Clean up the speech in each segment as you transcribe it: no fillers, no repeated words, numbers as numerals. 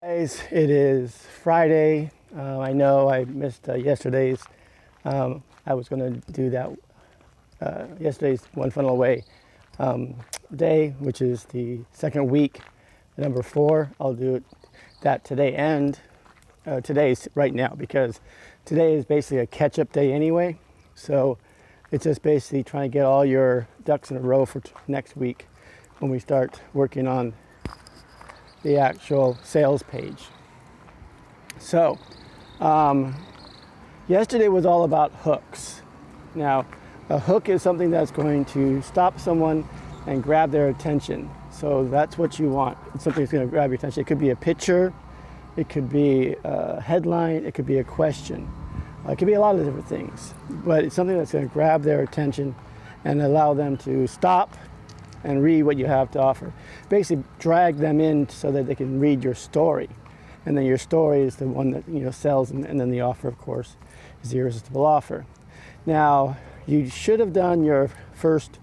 Guys, it is Friday. I know I missed yesterday's. I was going to do that yesterday's One Funnel Away day, which is the second week, number 4. I'll do that today and today's right now because today is basically a catch-up day anyway. So it's just basically trying to get all your ducks in a row for next week when we start working on the actual sales page. So, yesterday was all about hooks. Now, a hook is something that's going to stop someone and grab their attention. So that's what you want. It's something that's going to grab your attention. It could be a picture, it could be a headline, it could be a question. It could be a lot of different things, but it's something that's going to grab their attention and allow them to stop and read what you have to offer. Basically drag them in so that they can read your story. And then your story is the one that sells, and then the offer, of course, is the irresistible offer. Now, you should have done your first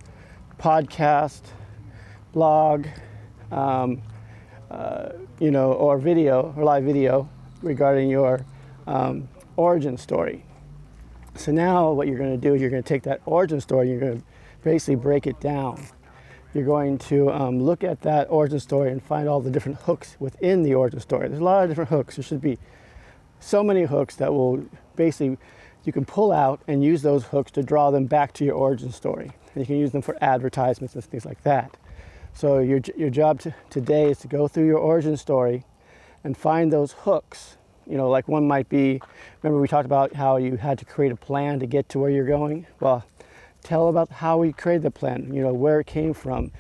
podcast, blog, or video, or live video regarding your origin story. So now what you're going to do is you're going to take that origin story, you're going to basically break it down. You're going to look at that origin story and find all the different hooks within the origin story. There's a lot of different hooks. There should be so many hooks that will basically, you can pull out and use those hooks to draw them back to your origin story. And you can use them for advertisements and things like that. So your job today is to go through your origin story and find those hooks. Like one might be, remember we talked about how you had to create a plan to get to where you're going? Well, tell about how we created the plan, where it came from.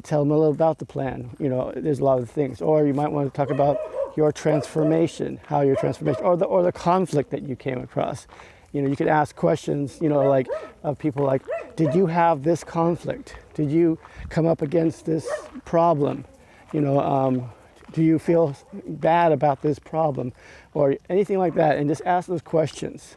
Tell them a little about the plan. There's a lot of things. Or you might want to talk about your transformation, how your transformation, or the conflict that you came across. You could ask questions, like of people like, did you have this conflict? Did you come up against this problem? Do you feel bad about this problem? Or anything like that, and just ask those questions.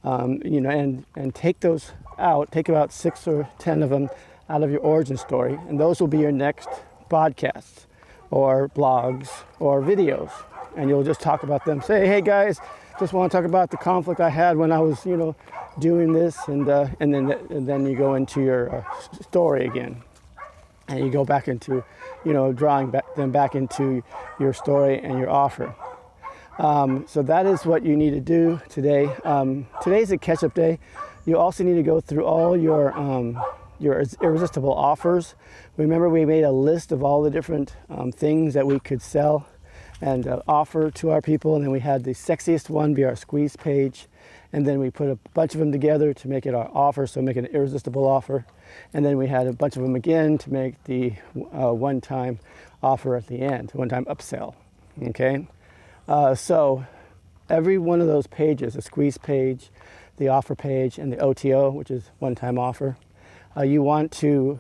And take those out, take about 6 or 10 of them out of your origin story, and those will be your next podcasts or blogs or videos. And you'll just talk about them. Say, hey guys, just want to talk about the conflict I had when I was, doing this, and then you go into your story again, and you go back into, drawing them back into your story and your offer. So that is what you need to do today. Today's a catch-up day. You also need to go through all your irresistible offers. Remember, we made a list of all the different things that we could sell and offer to our people, and then we had the sexiest one be our squeeze page, and then we put a bunch of them together to make it our offer, so make it an irresistible offer, and then we had a bunch of them again to make the one-time offer at the end, one-time upsell. Okay. So every one of those pages, the squeeze page, the offer page, and the OTO, which is one-time offer, you want to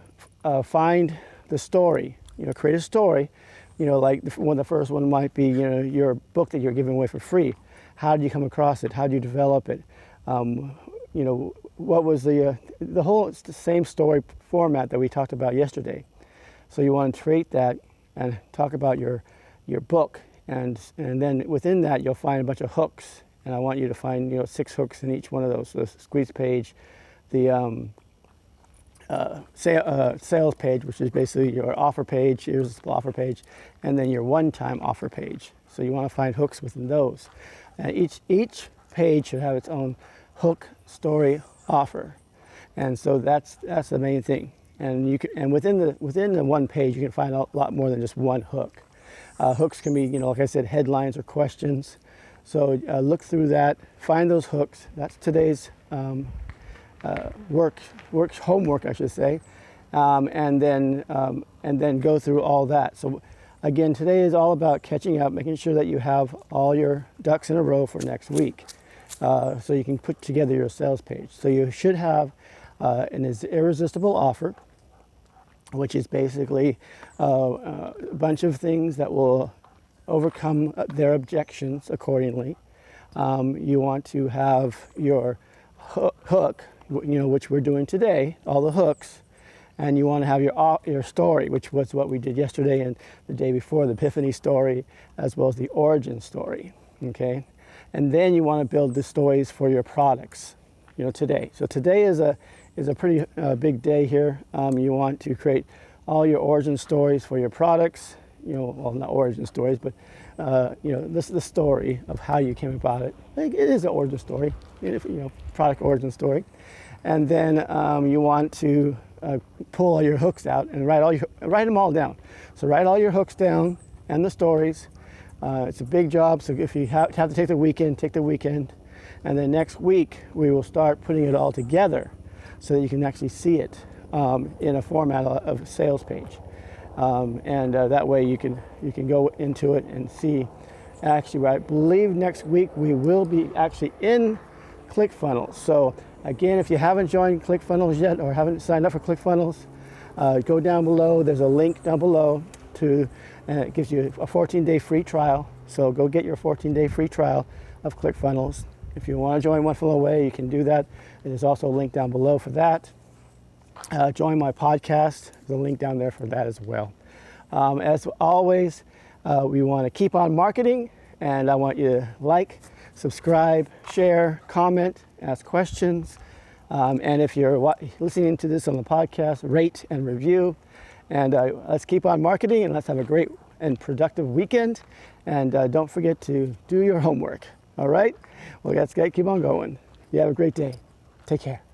find the story, create a story, like the first one might be, your book that you're giving away for free. How did you come across it? How did you develop it? What was the whole, it's the same story format that we talked about yesterday. So you want to create that and talk about your book. And then within that, you'll find a bunch of hooks. And I want you to find, 6 hooks in each one of those. So the squeeze page, the sales page, which is basically your offer page, irresistible offer page, and then your one-time offer page. So you want to find hooks within those. And each page should have its own hook, story, offer. And so that's the main thing. And within the one page, you can find a lot more than just one hook. Hooks can be, like I said, headlines or questions. So look through that, find those hooks. That's today's homework, I should say, and then go through all that. So again, today is all about catching up, making sure that you have all your ducks in a row for next week, so you can put together your sales page. So you should have an irresistible offer, which is basically a bunch of things that will overcome their objections accordingly. You want to have your hook, which we're doing today, all the hooks, and you want to have your story, which was what we did yesterday and the day before, the Epiphany story, as well as the origin story, okay? And then you want to build the stories for your products, today. So today is a pretty big day here. You want to create all your origin stories for your products, well, not origin stories, but this is the story of how you came about it. It is an origin story, product origin story. And then you want to pull all your hooks out and write them all down. So write all your hooks down and the stories. It's a big job, so if you have to take the weekend, take the weekend. And then next week, we will start putting it all together so that you can actually see it in a format of a sales page. And that way you can go into it and see. Actually, I believe next week we will be actually in ClickFunnels. So again, if you haven't joined ClickFunnels yet or haven't signed up for ClickFunnels, go down below. There's a link down below and it gives you a 14-day free trial. So go get your 14-day free trial of ClickFunnels. If you want to join One Funnel Away, you can do that. There's also a link down below for that. Join my podcast. There's a link down there for that as well. As always, we want to keep on marketing, and I want you to like, subscribe, share, comment, ask questions. And if you're listening to this on the podcast, rate and review. And let's keep on marketing, and let's have a great and productive weekend. And don't forget to do your homework. All right? Well, let's keep on going. You have a great day. Take care.